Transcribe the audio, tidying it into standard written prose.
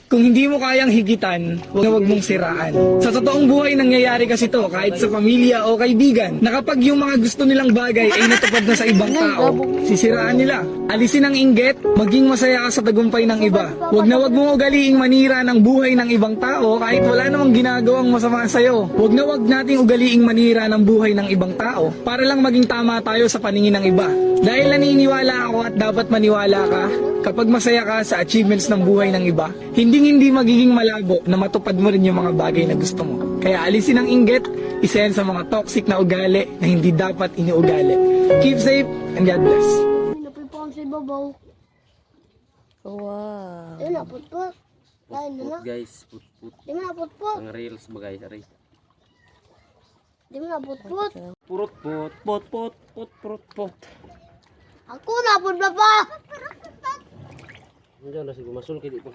Kung hindi mo kayang higitan, wag mong siraan. Sa totoong buhay nangyayari kasi to kahit sa pamilya o kaibigan, na kapag yung mga gusto nilang bagay ay natupad na sa ibang tao, sisiraan nila. Alisin ang inggit, maging masaya ka sa tagumpay ng iba. Wag mong ugaliing manira ng buhay ng ibang tao kahit wala namang ginagawang masama sa'yo. Wag nating ugaliing manira ng buhay ng ibang tao para lang maging tama tayo sa paningin ng iba. Dahil naniniwala ako at dapat maniwala ka, kapag masaya ka sa achievements ng buhay ng iba, hindi magiging malabo na matupad mo rin yung mga bagay na gusto mo. Kaya alisin ang inggit, isa yan sa mga toxic na ugali na hindi dapat iniugali. Keep safe and God bless. Pinapipon sa ibabaw. Wow. Ayun na, put-put. Lain na na. Guys, put-put. Di mo na put-put. Ang reels ba guys, aray. Di mo na put-put. Purot-put. Ako na, put-put pa. Nandiyan na siguro masul kay di pa